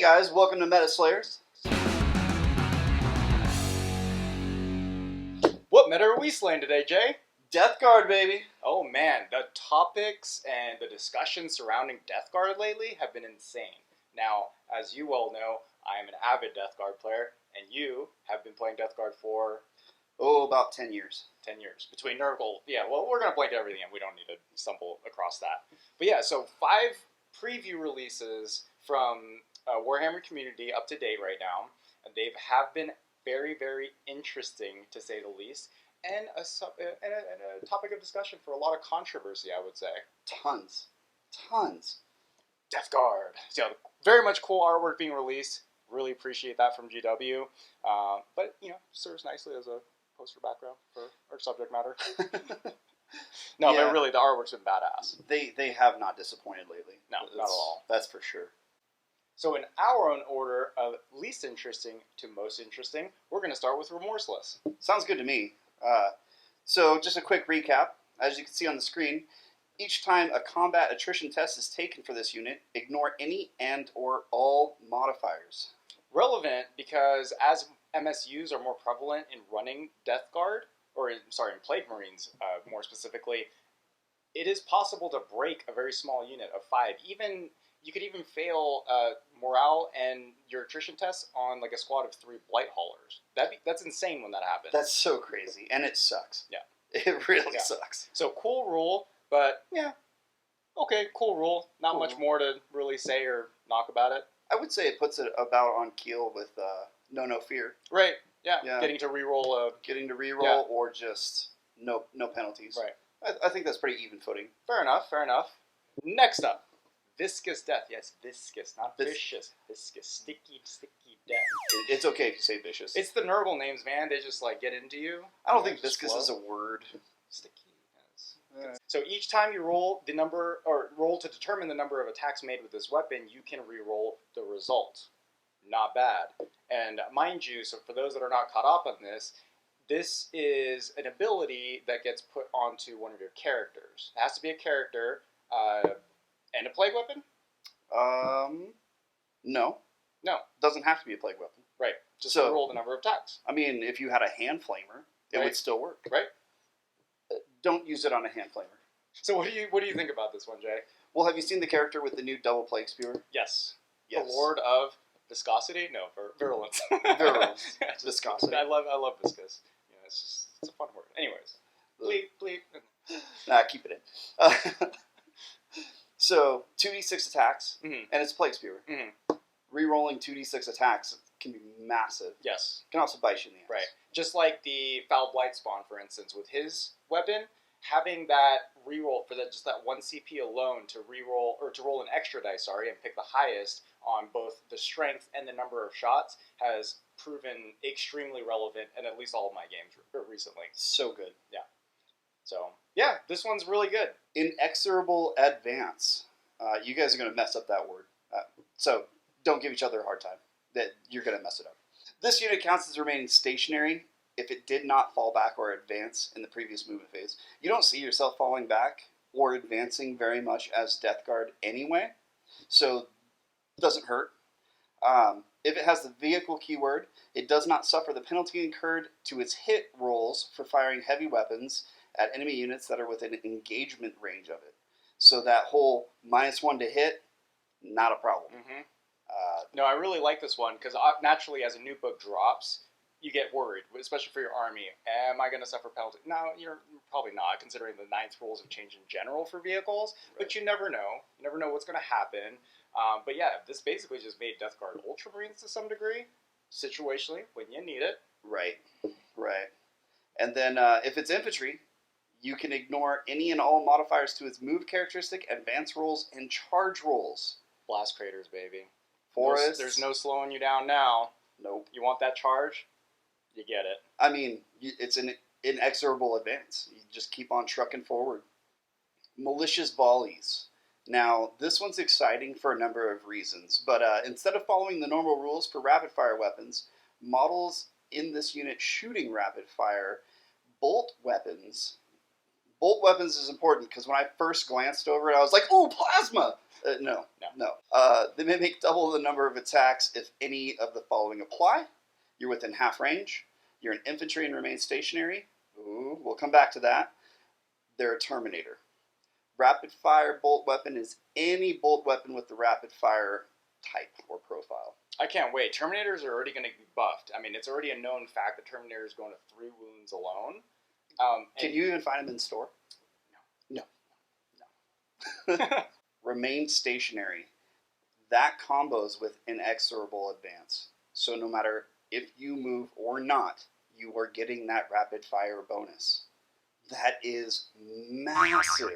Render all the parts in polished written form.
guys, welcome to Meta Slayers. What meta are we slaying today, Jay? Death Guard, baby. Oh man, the topics and the discussions surrounding Death Guard lately have been insane. Now, as you well know, I am an avid Death Guard player, and you have been playing Death Guard for... about 10 years. 10 years. Between Nurgle, yeah, well, we're going to blanket everything in. We don't need to stumble across that. But yeah, so 5 preview releases from Warhammer community up to date right now. And they have been very, very interesting, to say the least. And a topic of discussion for a lot of controversy, I would say. Tons. Death Guard. So, very much cool artwork being released. Really appreciate that from GW. But, serves nicely as a poster background for our subject matter. No, Yeah. but really, the artwork's been badass. They have not disappointed lately. No, not at all. That's for sure. So in our own order of least interesting to most interesting, we're going to start with Remorseless. Sounds good to me. So just a quick recap. As you can see on the screen, each time a combat attrition test is taken for this unit, ignore any and or all modifiers. Relevant because as MSUs are more prevalent in running Death Guard, in Plague Marines more specifically, it is possible to break a very small unit of 5. You could even fail morale and your attrition tests on like a squad of 3 Blight Haulers. That's insane when that happens. That's so crazy, and it sucks. Yeah. It really sucks. So cool rule, but yeah, okay, cool rule. Not Cool. much more to really say or knock about it. I would say it puts it about on keel with No Fear. Right, yeah. Yeah. Getting to reroll Getting to reroll Yeah. or just no penalties. Right. I think that's pretty even footing. Fair enough. Next up, Viscous Death. Yes, viscous, not vicious. Viscous. Sticky death. It's okay if you say vicious. It's the Nurgle names, man. They just get into you. I don't think viscous is a word. Sticky. Yes. So each time you roll the number, or roll to determine the number of attacks made with this weapon, you can re-roll the result. Not bad. And mind you, so for those that are not caught up on this is an ability that gets put onto one of your characters. It has to be a character and a plague weapon? No. No. Doesn't have to be a plague weapon. Right. Just So- roll the number of attacks. I mean, if you had a hand flamer, it Right. would still work. Right. Don't use it on a hand flamer. So what do you think about this one, Jay? Well, have you seen the character with the new double plague spewer? Yes. Yes. The Lord of Viscosity? No, Virulence. Virulence. Yeah, just- Viscosity. I love viscous. Yeah, it's a fun word. Anyways. Bleep. Nah, keep it in. So, 2d6 attacks, Mhm. and it's plague spewer. Mhm. Rerolling 2d6 attacks can be massive. Yes. Can also bite you in the ass. Right. Just like the Foul Blight Spawn, for instance, with his weapon, having that reroll for just that 1 CP alone to reroll, or to roll an extra dice, and pick the highest on both the strength and the number of shots has proven extremely relevant in at least all of my games recently. So good. So, yeah, this one's really good. Inexorable Advance. You guys are going to mess up that word. So don't give each other a hard time. That you're going to mess it up. This unit counts as remaining stationary if it did not fall back or advance in the previous movement phase. You don't see yourself falling back or advancing very much as Death Guard anyway, so it doesn't hurt. If it has the vehicle keyword, it does not suffer the penalty incurred to its hit rolls for firing heavy weapons at enemy units that are within engagement range of it. So that whole -1 to hit, not a problem. Mm-hmm. No, I really like this one because naturally, as a new book drops, you get worried, especially for your army. Am I going to suffer penalty? No, you're probably not, considering the 9th rules have changed in general for vehicles. Right. But you never know. You never know what's going to happen. But yeah, this basically just made Death Guard Ultramarines to some degree, situationally, when you need it. Right. And then if it's infantry, you can ignore any and all modifiers to its move characteristic, advance rolls, and charge rolls. Blast craters, baby. Forests. There's no slowing you down now. Nope. You want that charge? You get it. I mean, it's an inexorable advance. You just keep on trucking forward. Malicious Volleys. Now, this one's exciting for a number of reasons, but instead of following the normal rules for rapid-fire weapons, models in this unit shooting rapid-fire bolt Bolt weapons is important because when I first glanced over it, I was like, "Ooh, plasma!" No. They may make double the number of attacks if any of the following apply. You're within half range. You're an infantry and remain stationary. Ooh, we'll come back to that. They're a Terminator. Rapid fire bolt weapon is any bolt weapon with the rapid fire type or profile. I can't wait. Terminators are already going to be buffed. I mean, it's already a known fact that Terminators going to 3 wounds alone. Can you even find them in store? No. Remain stationary. That combos with Inexorable Advance. So no matter if you move or not, you are getting that rapid fire bonus. That is massive.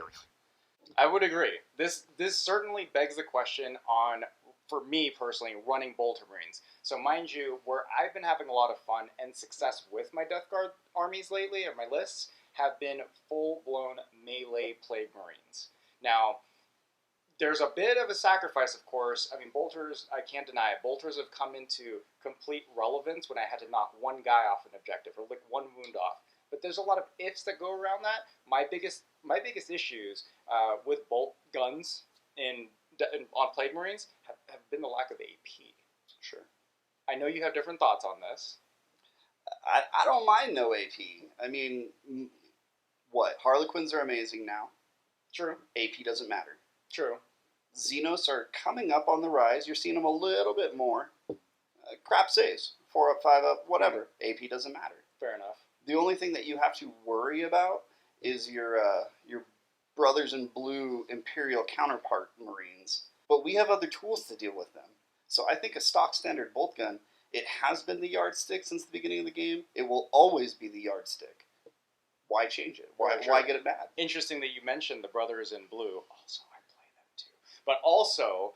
I would agree. This certainly begs the question on, for me personally, running Bolter Marines. So mind you, where I've been having a lot of fun and success with my Death Guard armies lately, or my lists, have been full-blown melee Plague Marines. Now, there's a bit of a sacrifice, of course. I mean, bolters, I can't deny it. Bolters have come into complete relevance when I had to knock one guy off an objective or lick one wound off. But there's a lot of ifs that go around that. My biggest issues with bolt guns on Plague Marines have been the lack of AP. Sure. I know you have different thoughts on this. I don't mind no AP. I mean, what? Harlequins are amazing now. True. AP doesn't matter. True. Xenos are coming up on the rise. You're seeing them a little bit more. Crap saves. 4 up, 5 up, whatever. AP doesn't matter. Fair enough. The only thing that you have to worry about is your brothers in blue Imperial counterpart Marines. But we have other tools to deal with them. So I think a stock standard bolt gun, it has been the yardstick since the beginning of the game. It will always be the yardstick. Why change it? Why get it mad? Interesting that you mentioned the brothers in blue. Also, I play them too. But also,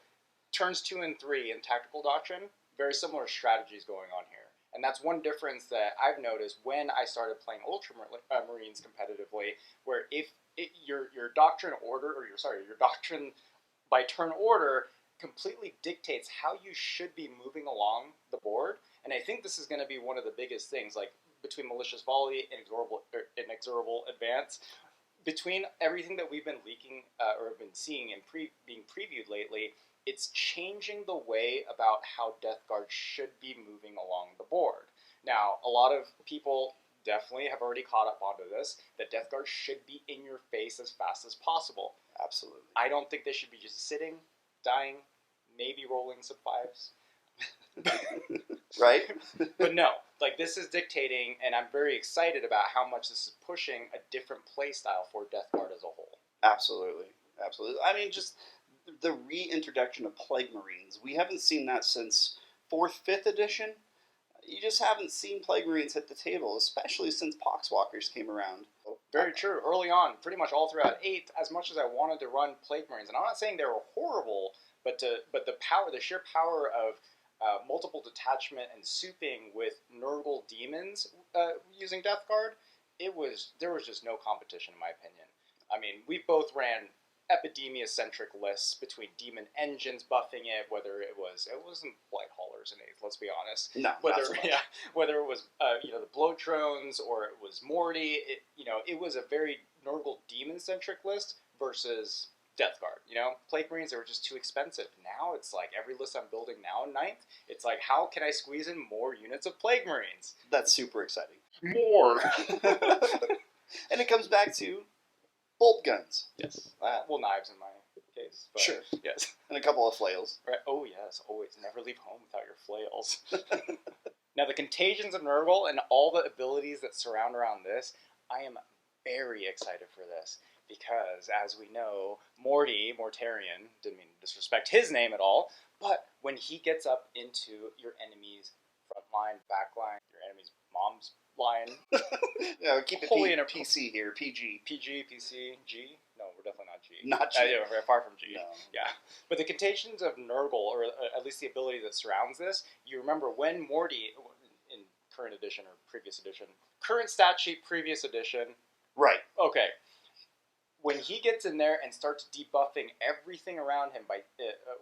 turns 2 and 3 in Tactical Doctrine, very similar strategies going on here. And that's one difference that I've noticed when I started playing Ultramarines competitively, where if your doctrine order, or your doctrine by turn order completely dictates how you should be moving along the board. And I think this is going to be one of the biggest things, like between Malicious Volley and Inexorable Advance, between everything that we've been leaking or been seeing and being previewed lately, it's changing the way about how Death Guard should be moving along the board. Now, a lot of people definitely have already caught up onto this, that Death Guard should be in your face as fast as possible. Absolutely. I don't think they should be just sitting, dying, maybe rolling some 5s. Right? But no, like this is dictating, and I'm very excited about how much this is pushing a different play style for Death Guard as a whole. Absolutely. I mean, just the reintroduction of Plague Marines. We haven't seen that since 4th, 5th edition. You just haven't seen Plague Marines hit the table, especially since Poxwalkers came around. Very true. Early on, pretty much all throughout 8th, as much as I wanted to run Plague Marines, and I'm not saying they were horrible, but the sheer power of multiple detachment and souping with Nurgle demons using Death Guard, there was just no competition in my opinion. I mean, we both ran Epidemia-centric lists between demon engines buffing it, whether it wasn't Blight Haulers in 8th, let's be honest. No, whether not so much. Whether it was the Blowtrones or it was Morty, it was a very Nurgle demon-centric list versus Death Guard. Plague Marines, they were just too expensive. Now it's like every list I'm building now in 9th, it's like, how can I squeeze in more units of Plague Marines? That's super exciting. More! And it comes back to bolt guns. Yes. Well, knives in my case. But sure. Yes. And a couple of flails. Right. Oh, yes. Always. Never leave home without your flails. Now, the Contagions of Nurgle and all the abilities that surround around this, I am very excited for this. Because, as we know, Mortarion, didn't mean to disrespect his name at all, but when he gets up into your enemy's front line, back line, your enemy's mom's line. Yeah, keep it PC here, PG. PG, PC, G? No, we're definitely not G. Not G. Yeah, we're far from G. No. Yeah. But the Contagions of Nurgle, or at least the ability that surrounds this, you remember when Morty, in current edition or previous edition, current stat sheet, previous edition. Right. Okay. When he gets in there and starts debuffing everything around him by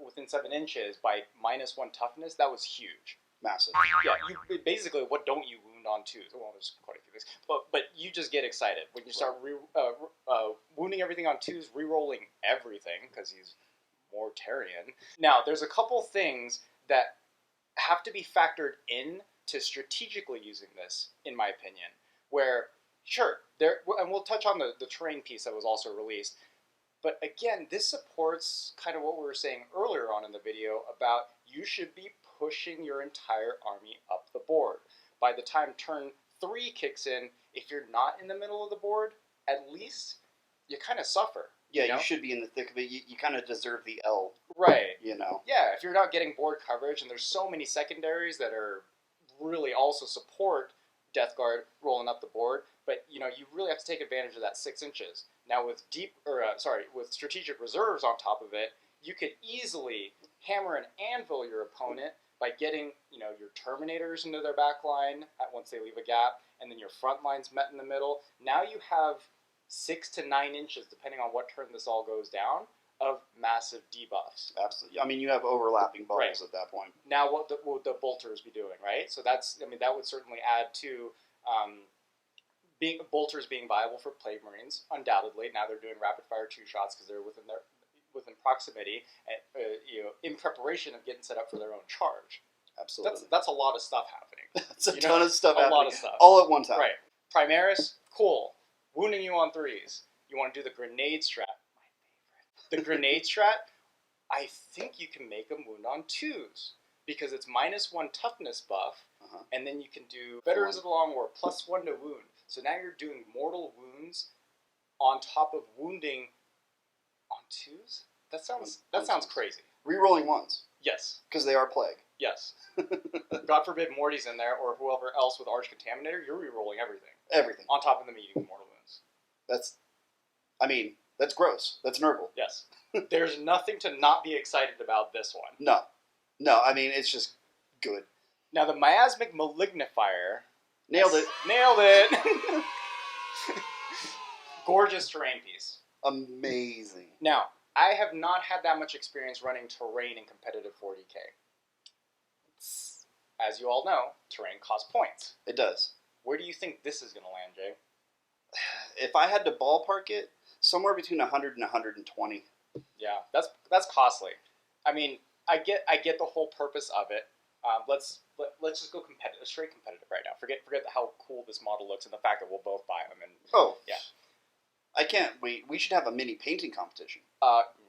within 7 inches by -1 toughness, that was huge. Massive. Yeah, basically, what don't you wound wound on 2s. Well, there's quite a few things. But you just get excited when you start wounding everything on 2s, re-rolling everything, because he's Mortarion. Now, there's a couple things that have to be factored in to strategically using this, in my opinion, where, sure, and we'll touch on the terrain piece that was also released, but again, this supports kind of what we were saying earlier on in the video about you should be pushing your entire army up the board. By the time turn 3 kicks in, if you're not in the middle of the board, at least you kind of suffer. Yeah, you know? You should be in the thick of it. You kind of deserve the L. Right. You know? Yeah, if you're not getting board coverage, and there's so many secondaries that are really also support Death Guard rolling up the board, but you really have to take advantage of that 6 inches. Now with with strategic reserves on top of it, you could easily hammer and anvil your opponent by getting your Terminators into their back line once they leave a gap, and then your front line's met in the middle. Now you have 6 to 9 inches, depending on what turn this all goes down, of massive debuffs. Absolutely. I mean, you have overlapping bubbles Right. at that point. Now, what would the bolters be doing, right? So that would certainly add to bolters being viable for Plague Marines, undoubtedly. Now they're doing rapid fire 2 shots because they're within proximity, in preparation of getting set up for their own charge. Absolutely. That's a lot of stuff happening. That's a ton of stuff happening. A lot of stuff. All at one time. Right. Primaris, cool. Wounding you on 3s. You want to do the grenade strat. My favorite. The grenade strat, I think you can make them wound on 2s. Because it's -1 toughness buff, and then you can do Veterans of the Long War, +1 to wound. So now you're doing mortal wounds on top of wounding on 2s? That sounds crazy. Rerolling 1s. Yes. Because they are plague. Yes. God forbid Morty's in there, or whoever else with Arch Contaminator, you're re-rolling everything. Everything. On top of them eating mortal wounds. That's gross. That's Nurgle. Yes. There's nothing to not be excited about this one. No, I mean, it's just good. Now, the Miasmic Malignifier... Nailed it. Nailed it! Gorgeous terrain piece. Amazing. Now, I have not had that much experience running terrain in competitive 40k. As you all know, terrain costs points. It does. Where do you think this is going to land, Jay? If I had to ballpark it, somewhere between 100 and 120. Yeah, that's costly. I mean, I get the whole purpose of it. Let's just go straight competitive right now. Forget how cool this model looks and the fact that we'll both buy them. And yeah, I can't wait. We should have a mini painting competition.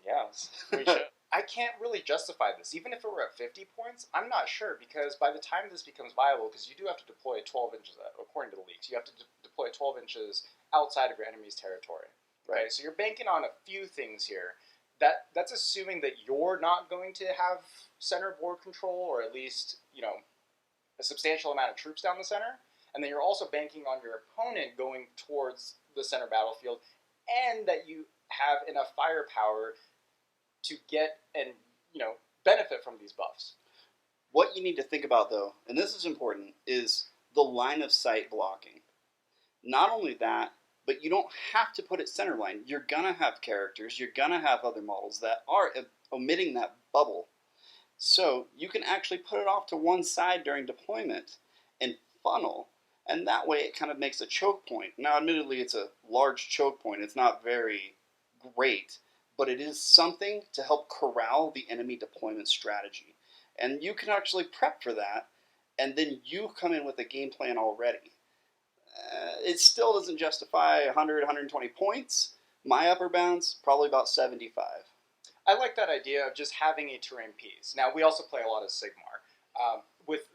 Yes, we should. I can't really justify this, even if it were at 50 points. I'm not sure, because by the time this becomes viable, because you do have to deploy it 12 inches, according to the leaks, you have to deploy it 12 inches outside of your enemy's territory. Right. So you're banking on a few things here. That's assuming that you're not going to have center board control, or at least a substantial amount of troops down the center, and then you're also banking on your opponent going towards the center battlefield, and that you have enough firepower to get and benefit from these buffs. What you need to think about, though, and this is important, is the line of sight blocking. Not only that, but you don't have to put it center line. You're gonna have characters, you're gonna have other models that are omitting that bubble. So you can actually put it off to one side during deployment and funnel, and that way it kind of makes a choke point. Now, admittedly, it's a large choke point. It's not very great, but it is something to help corral the enemy deployment strategy. And you can actually prep for that, and then you come in with a game plan already. It still doesn't justify 100, 120 points. My upper bound's probably about 75. I like that idea of just having a terrain piece. Now, we also play a lot of Sigmar. With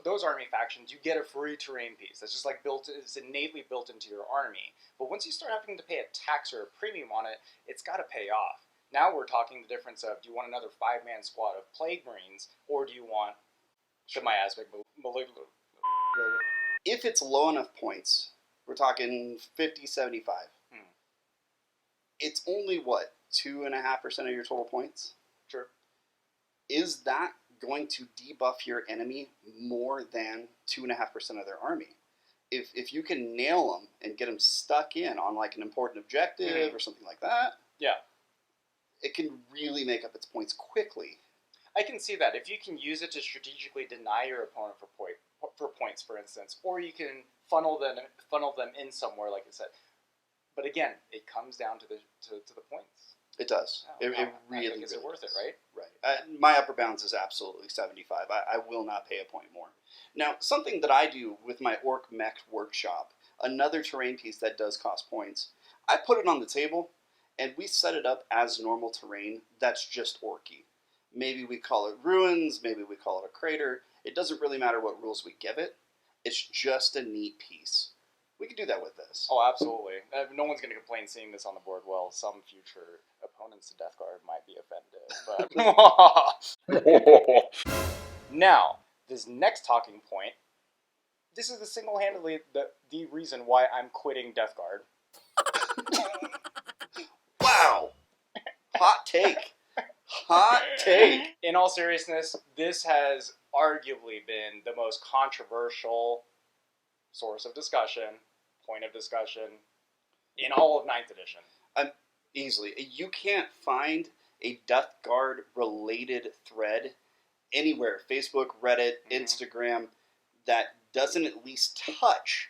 those army factions, you get a free terrain piece. That's just like it's innately built into your army. But once you start having to pay a tax or a premium on it, it's got to pay off. Now we're talking the difference of, do you want another 5-man squad of Plague Marines, or do you want the Miasmic Malignant? If it's low enough points, we're talking 50, 75. It's only, 2.5% of your total points? Sure. Is that going to debuff your enemy more than 2.5% of their army? If you can nail them and get them stuck in on like an important objective or something like that, yeah, it can really make up its points quickly. I can see that. If you can use it to strategically deny your opponent for points, for instance, or you can funnel them in somewhere, like I said. But again, it comes down to the points. It does. It really is it worth it, right? Right. My upper bounds is absolutely 75. I will not pay a point more. Now, something that I do with my Orc Mech workshop, another terrain piece that does cost points, I put it on the table, and we set it up as normal terrain that's just Orky. Maybe we call it ruins, maybe we call it a crater. It doesn't really matter what rules we give it. It's just a neat piece. We could do that with this. Oh, absolutely. No one's going to complain seeing this on the board. Well, some future opponents to Death Guard might be offended. But now, this next talking point, this is single-handedly the reason why I'm quitting Death Guard. Wow! Hot take. Hot take. In all seriousness, this has arguably been the most controversial source of discussion, point of discussion, in all of 9th edition. Easily. You can't find a Death Guard related thread anywhere, Facebook, Reddit, Instagram, that doesn't at least touch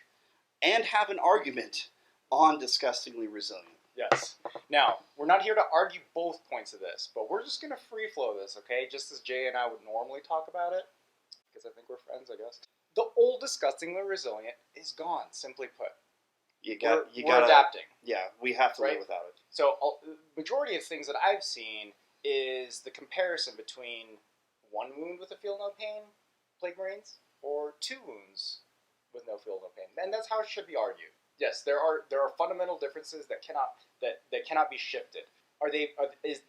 and have an argument on Disgustingly Resilient. Yes. Now, we're not here to argue both points of this, but we're just going to free flow this, okay? Just as Jay and I would normally talk about it, because I think we're friends, I guess. The old Disgustingly Resilient is gone, simply put. We're adapting. Yeah, we have to live without it. So, majority of things that I've seen is the comparison between 1 wound with a feel no pain, Plague Marines, or 2 wounds with no feel no pain. And that's how it should be argued. Yes, there are fundamental differences that cannot be shifted.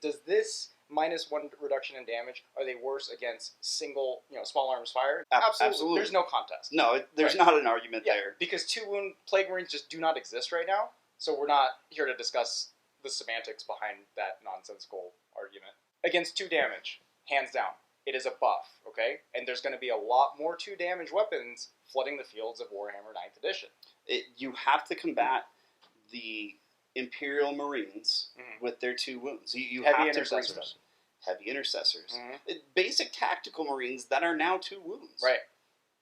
Does this -1 reduction in damage, are they worse against single, small arms fire? Absolutely. There's no contest. No, there's not an argument there. Because 2 wound Plague Marines just do not exist right now, so we're not here to discuss the semantics behind that nonsensical argument. Against 2 damage, hands down, it is a buff, okay? And there's going to be a lot more 2 damage weapons flooding the fields of Warhammer 9th edition. You have to combat the Imperial Marines with their 2 wounds. You Heavy have intercessors. to bring them. Heavy intercessors. Basic tactical Marines that are now 2 wounds. Right.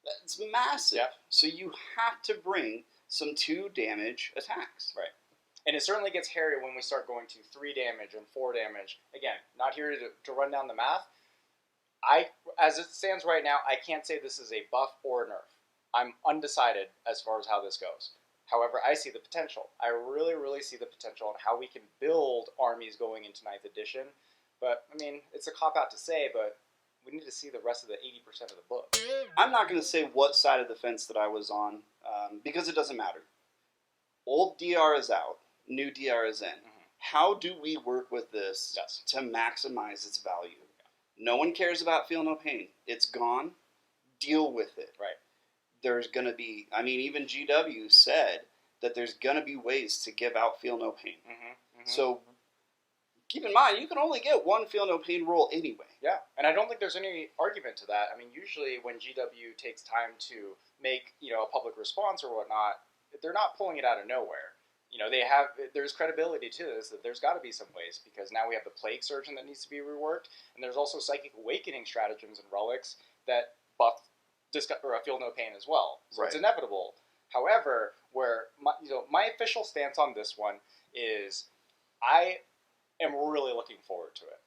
That's massive. Yep. So you have to bring some 2 damage attacks. Right. And it certainly gets hairy when we start going to 3 damage and 4 damage. Again, not here to run down the math. As it stands right now, I can't say this is a buff or a nerf. I'm undecided as far as how this goes. However, I see the potential. I really, really see the potential on how we can build armies going into 9th edition. But, I mean, it's a cop-out to say, but we need to see the rest of the 80% of the book. I'm not going to say what side of the fence that I was on, because it doesn't matter. Old DR is out. New DR is in. How do we work with this to maximize its value? No one cares about Feel No Pain. It's gone. Deal with it. Right. There's going to be, even GW said that there's going to be ways to give out Feel No Pain. So keep in mind, you can only get 1 Feel No Pain roll anyway. Yeah, and I don't think there's any argument to that. I mean, usually when GW takes time to make, a public response or whatnot, they're not pulling it out of nowhere. There's credibility to this, that there's got to be some ways, because now we have the Plague Surgeon that needs to be reworked, and there's also Psychic Awakening stratagems and relics that buff Feel No Pain as well. So It's inevitable. However, where my official stance on this one is, I am really looking forward to it.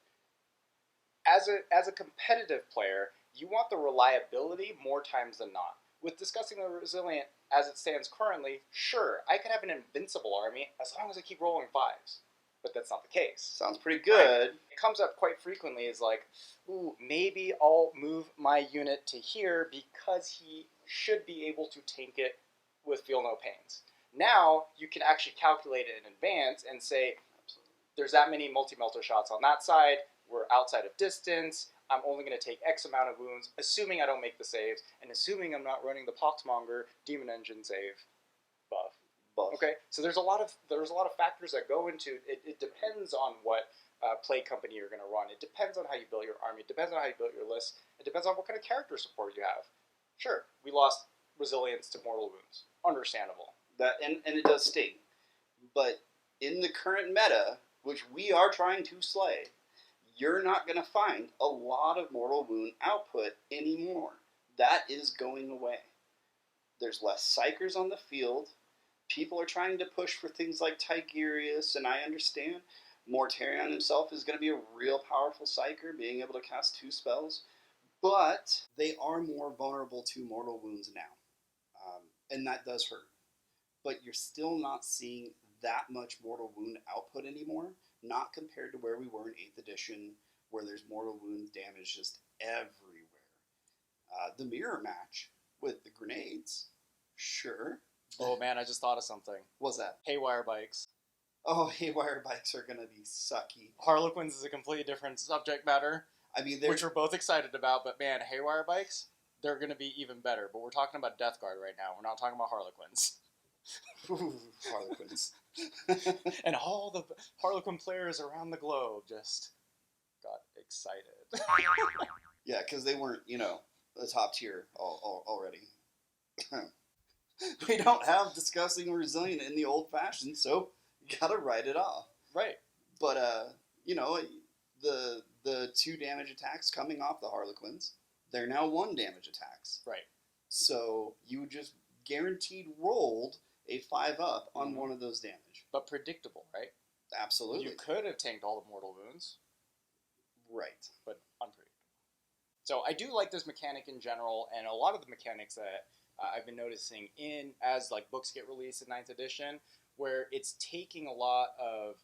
As a competitive player, you want the reliability more times than not. With Discussing the Resilient, as it stands currently, sure, I could have an invincible army as long as I keep rolling 5s. But that's not the case. Sounds pretty good. It comes up quite frequently is like, ooh, maybe I'll move my unit to here because he should be able to tank it with Feel No Pains. Now, you can actually calculate it in advance and say, there's that many multi-melter shots on that side, we're outside of distance, I'm only going to take X amount of wounds, assuming I don't make the saves, and assuming I'm not running the Poxmonger Demon Engine save buff. Okay, so there's a lot of factors that go into it. It depends on what play company you're going to run. It depends on how you build your army. It depends on how you build your list. It depends on what kind of character support you have. Sure, we lost resilience to mortal wounds. Understandable. And it does sting. But in the current meta, which we are trying to slay, you're not going to find a lot of mortal wound output anymore. That is going away. There's less psychers on the field. People are trying to push for things like Tigerius, and I understand Mortarion himself is going to be a real powerful psyker, being able to cast 2 spells, but they are more vulnerable to mortal wounds now, and that does hurt. But you're still not seeing that much mortal wound output anymore, not compared to where we were in 8th edition, where there's mortal wound damage just everywhere. The mirror match with the grenades, sure. Oh man, I just thought of something. What's that? Haywire bikes. Oh, haywire bikes are going to be sucky. Harlequins is a completely different subject matter, I mean, which we're both excited about, but man, haywire bikes, they're going to be even better. But we're talking about Death Guard right now. We're not talking about Harlequins. Ooh, Harlequins. And all the Harlequin players around the globe just got excited. Yeah, because they weren't, the top tier already. We don't have disgusting or resilient in the old fashioned, so you gotta write it off. Right. But the 2 damage attacks coming off the Harlequins, they're now 1 damage attacks. Right. So you just guaranteed rolled a 5-up on one of those damage. But predictable, right? Absolutely. You could have tanked all the mortal wounds. Right. But unpredictable. So I do like this mechanic in general, and a lot of the mechanics that I've been noticing as like books get released in 9th edition, where it's taking a lot of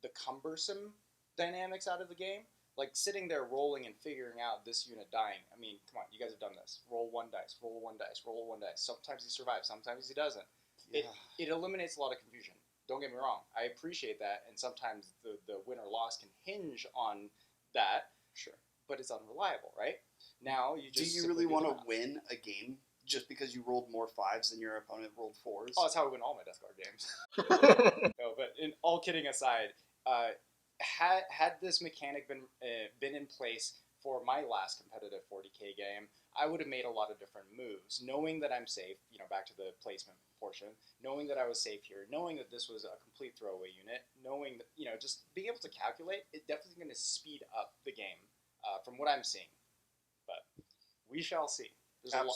the cumbersome dynamics out of the game. Like sitting there rolling and figuring out this unit dying. I mean, come on, you guys have done this. Roll 1 dice, roll 1 dice, roll 1 dice. Sometimes he survives, sometimes he doesn't. Yeah. It eliminates a lot of confusion. Don't get me wrong. I appreciate that, and sometimes the win or loss can hinge on that. Sure. But it's unreliable, right? Now you just. Do you really want to win a game just because you rolled more 5s than your opponent rolled 4s? Oh, that's how I win all my Death Guard games. No, but all kidding aside, had this mechanic been in place for my last competitive 40k game, I would have made a lot of different moves, knowing that I'm safe. Back to the placement portion, knowing that I was safe here, knowing that this was a complete throwaway unit, knowing that just being able to calculate, it definitely going to speed up the game from what I'm seeing. But we shall see.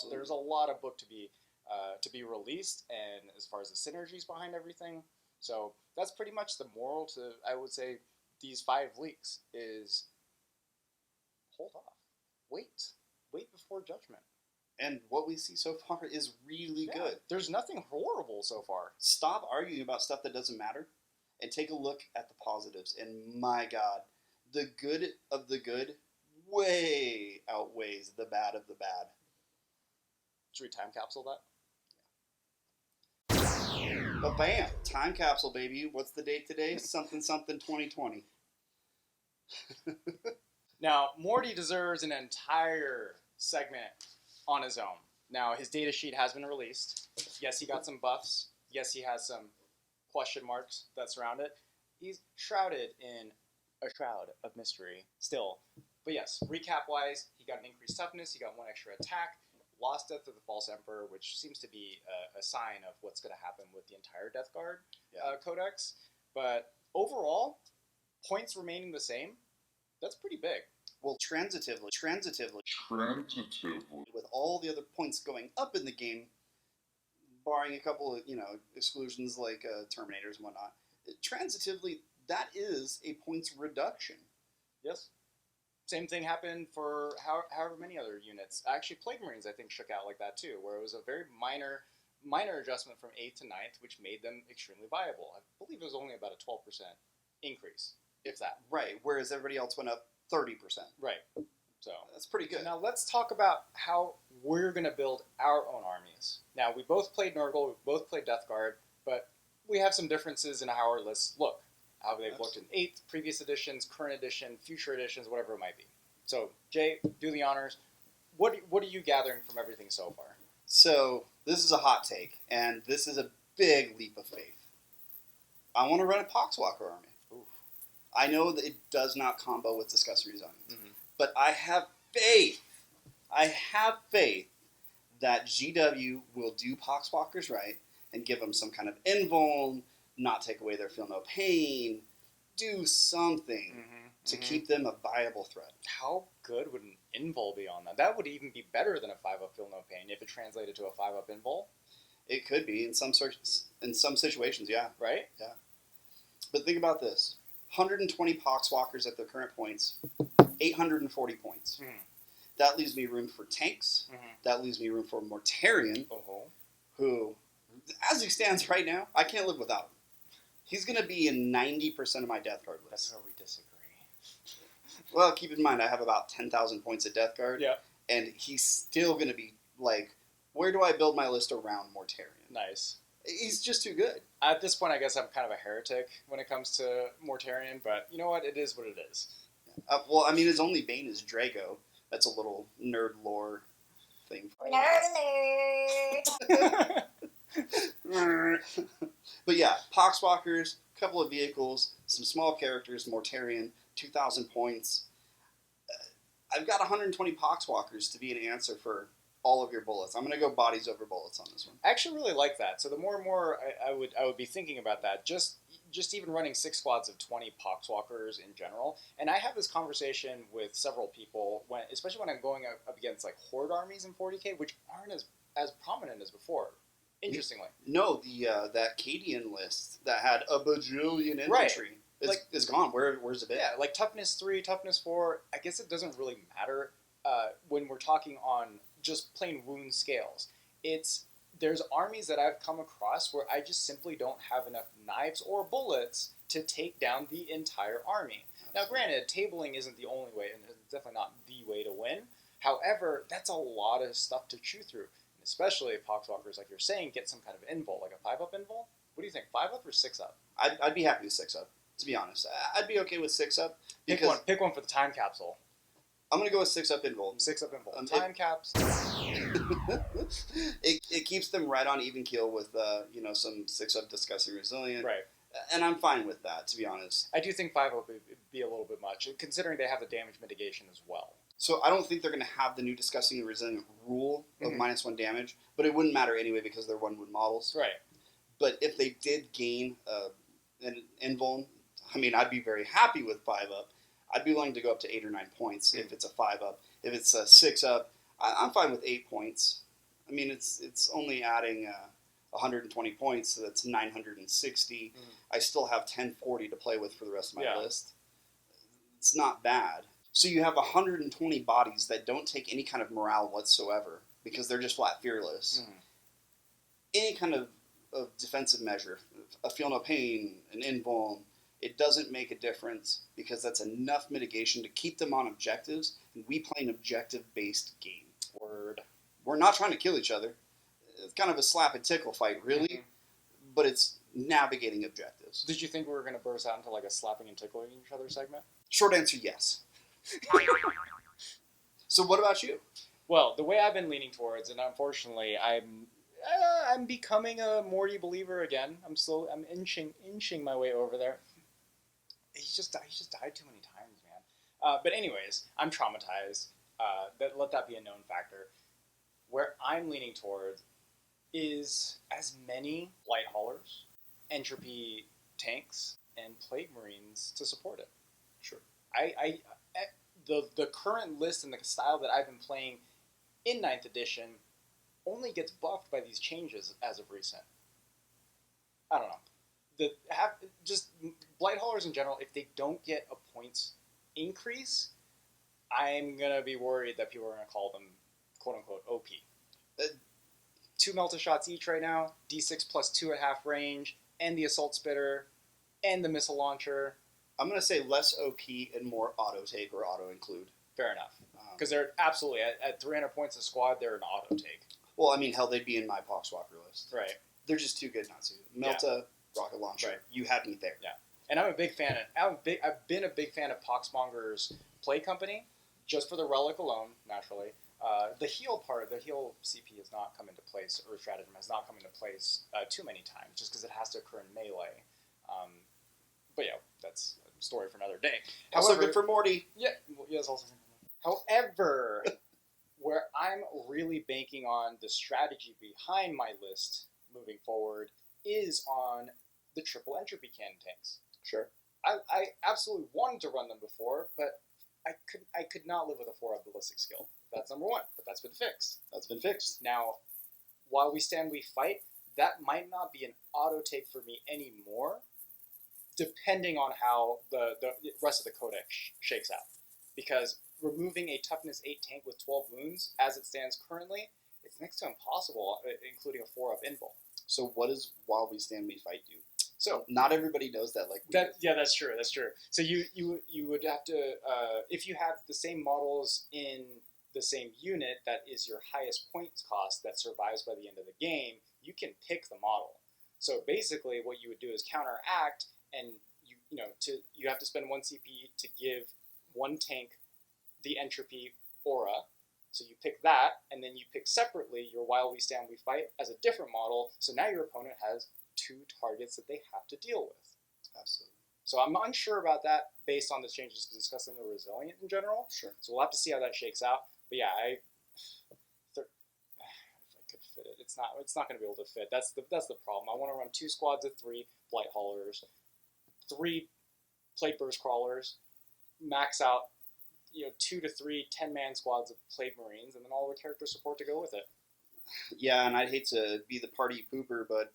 There's a lot of book to be released, and as far as the synergies behind everything, so that's pretty much the moral to, I would say, these 5 leaks is hold off, wait before judgment. And what we see so far is really good. There's nothing horrible so far. Stop arguing about stuff that doesn't matter and take a look at the positives. And my God, the good of the good way outweighs the bad of the bad. Should we time capsule that? But bam, time capsule, baby. What's the date today? Something 2020. Now, Morty deserves an entire segment on his own. Now, his data sheet has been released. Yes, he got some buffs. Yes, he has some question marks that surround it. He's shrouded in a shroud of mystery still. But yes, recap-wise, he got an increased toughness, he got 1 extra attack, lost Death of the False Emperor, which seems to be a sign of what's going to happen with the entire Death Guard Codex. But overall, points remaining the same, that's pretty big. Well, transitively, with all the other points going up in the game, barring a couple of, exclusions like Terminators and whatnot, transitively, that is a points reduction. Yes. Same thing happened for however many other units. Actually, Plague Marines, I think, shook out like that too, where it was a very minor adjustment from 8th to 9th, which made them extremely viable. I believe it was only about a 12% increase, if that. Right, whereas everybody else went up 30%. Right. So that's pretty good. So now let's talk about how we're going to build our own armies. Now, we both played Nurgle, we both played Death Guard, but we have some differences in how our lists look. How they've looked in 8th, previous editions, current edition, future editions, whatever it might be. So, Jay, do the honors. What are you gathering from everything so far? So, this is a hot take, and this is a big leap of faith. I want to run a Poxwalker army. Oof. I know that it does not combo with Disgusting Resilient, but I have faith. I have faith that GW will do Poxwalkers right and give them some kind of invuln, not take away their feel no pain, do something to keep them a viable threat. How good would an invul be on that? That would even be better than a 5-up Feel No Pain if it translated to a 5-up invul. It could be in some situations, yeah. Right? Yeah. But think about this. 120 Poxwalkers at their current points, 840 points. Mm-hmm. That leaves me room for tanks. Mm-hmm. That leaves me room for Mortarion, who, as he stands right now, I can't live without him. He's going to be in 90% of my Death Guard list. That's where we disagree. Well, keep in mind, I have about 10,000 points of Death Guard. Yeah. And he's still going to be, like, where do I build my list around Mortarion? Nice. He's just too good. At this point, I guess I'm kind of a heretic when it comes to Mortarion, but you know what? It is what it is. Well, I mean, his only bane is Drago. That's a little nerd lore thing. But yeah, Poxwalkers, couple of vehicles, some small characters, Mortarion, 2,000 points. I've got 120 Poxwalkers to be an answer for all of your bullets. I'm going to go bodies over bullets on this one. I actually really like that. So the more and more I would be thinking about that, just even running 6 squads of 20 Poxwalkers in general. And I have this conversation with several people, especially when I'm going up against like Horde armies in 40k, which aren't as prominent as before. Interestingly. No, that Cadian list that had a bajillion infantry is gone. Where's it been? Yeah, like toughness 3, toughness 4. I guess it doesn't really matter when we're talking on just plain wound scales. There's armies that I've come across where I just simply don't have enough knives or bullets to take down the entire army. Now, granted, tabling isn't the only way, and it's definitely not the way to win. However, that's a lot of stuff to chew through. Especially if Poxwalkers, like you're saying, get some kind of invul, like a 5-up invul. What do you think, 5-up or 6-up? I'd be happy with 6-up, to be honest. I'd be okay with 6-up. Pick one for the time capsule. I'm going to go with 6-up invul. 6-up invul. Time caps. It keeps them right on even keel with some 6-up discussing resilient. Right. And I'm fine with that, to be honest. I do think 5-up would be a little bit much, considering they have the damage mitigation as well. So I don't think they're going to have the new discussing and resilient rule of -1 damage, but it wouldn't matter anyway because they're 1-wound models. Right. But if they did gain an invuln, I mean, I'd be very happy with 5-up. I'd be willing to go up to 8 or 9 points if it's a 5-up. If it's a 6-up, I'm fine with 8 points. I mean, it's only adding 120 points, so that's 960. I still have 1040 to play with for the rest of my list. It's not bad. So you have 120 bodies that don't take any kind of morale whatsoever because they're just flat fearless. Any kind of defensive measure, a Feel No Pain, an invuln, it doesn't make a difference because that's enough mitigation to keep them on objectives, and we play an objective-based game. We're not trying to kill each other. It's kind of a slap and tickle fight, really, but it's navigating objectives. Did you think we were going to burst out into like a slapping and tickling each other segment? Short answer, yes. So what about you? Well, the way I've been leaning towards, and unfortunately, I'm becoming a Morty believer again. I'm inching my way over there. He's just died too many times, man. But anyways, I'm traumatized. Let that be a known factor. Where I'm leaning towards is as many light haulers, entropy tanks, and plague marines to support it. Sure. The current list and the style that I've been playing in 9th edition only gets buffed by these changes as of recent. I don't know. Just blight haulers in general, if they don't get a points increase, I'm gonna be worried that people are gonna call them quote unquote OP. 2 melta shots each right now, D6 plus 2 at half range, and the assault spitter, and the missile launcher. I'm going to say less OP and more auto take or auto include. Fair enough. Because they're absolutely, at 300 points a squad, they're an auto take. Well, I mean, hell, they'd be in my Poxwalker list. Right. They're just too good not to. Melta, rocket launcher, right. You had me there. Yeah. And I'm a big fan I've been a big fan of Poxmonger's play company, just for the relic alone, naturally. The heal CP has not come into place, or stratagem has not come into place too many times, just because it has to occur in melee. But yeah, that's a story for another day. Also good for Morty. Yeah, yes, also good for Morty. However, where I'm really banking on the strategy behind my list moving forward is on the triple entropy cannon tanks. Sure. I absolutely wanted to run them before, but I could not live with a 4-up ballistic skill. That's number one, but that's been fixed. That's been fixed. Now, while we stand, we fight, that might not be an auto take for me anymore, depending on how the rest of the Codex shakes out. Because removing a toughness 8 tank with 12 wounds, as it stands currently, it's next to impossible, including a 4-up invul. So what does While We Stand We Fight do? So not everybody knows that. Like that's true. That's true. So you would have to if you have the same models in the same unit that is your highest points cost that survives by the end of the game, you can pick the model. So basically, what you would do is counteract, and you have to spend 1 CP to give one tank the entropy aura. So you pick that, and then you pick separately your While We Stand We Fight as a different model. So now your opponent has 2 targets that they have to deal with. Absolutely. So I'm unsure about that based on the changes discussed in the Resilient in general. Sure. So we'll have to see how that shakes out. But yeah, if I could fit it, it's not going to be able to fit. That's the problem. I want to run 2 squads of 3 Blight Haulers, 3 Plate Burst Crawlers, max out 2 to 3 10-man squads of Plague Marines, and then all the character support to go with it. Yeah, and I'd hate to be the party pooper, but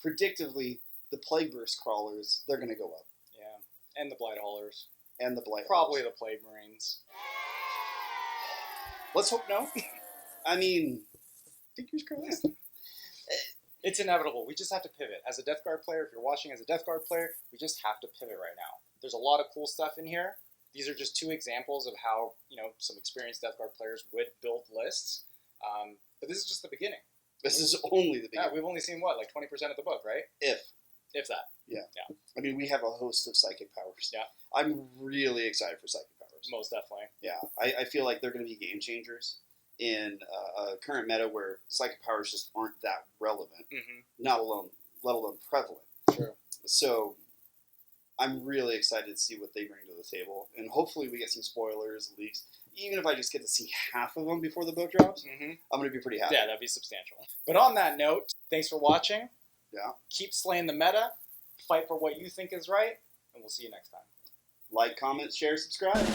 predictively, the Plague Burst Crawlers, they're going to go up. Yeah, and the Blight Haulers. And the Blight Probably Haulers. the Plague Marines. Let's hope no. I mean, fingers crossed. It's inevitable. We just have to pivot. As a Death Guard player, if you're watching as a Death Guard player, we just have to pivot right now. There's a lot of cool stuff in here. These are just 2 examples of how some experienced Death Guard players would build lists. But this is just the beginning. This is only the beginning. Yeah, we've only seen, like 20% of the book, right? If that. Yeah. I mean, we have a host of psychic powers. Yeah. I'm really excited for psychic powers. Most definitely. Yeah. I feel like they're going to be game changers in a current meta where psychic powers just aren't that relevant, let alone prevalent. Sure. So I'm really excited to see what they bring to the table, and hopefully we get some spoilers, leaks. Even if I just get to see half of them before the book drops, I'm going to be pretty happy. Yeah, that'd be substantial. But on that note, thanks for watching. Yeah. Keep slaying the meta. Fight for what you think is right, and we'll see you next time. Like, comment, share, subscribe.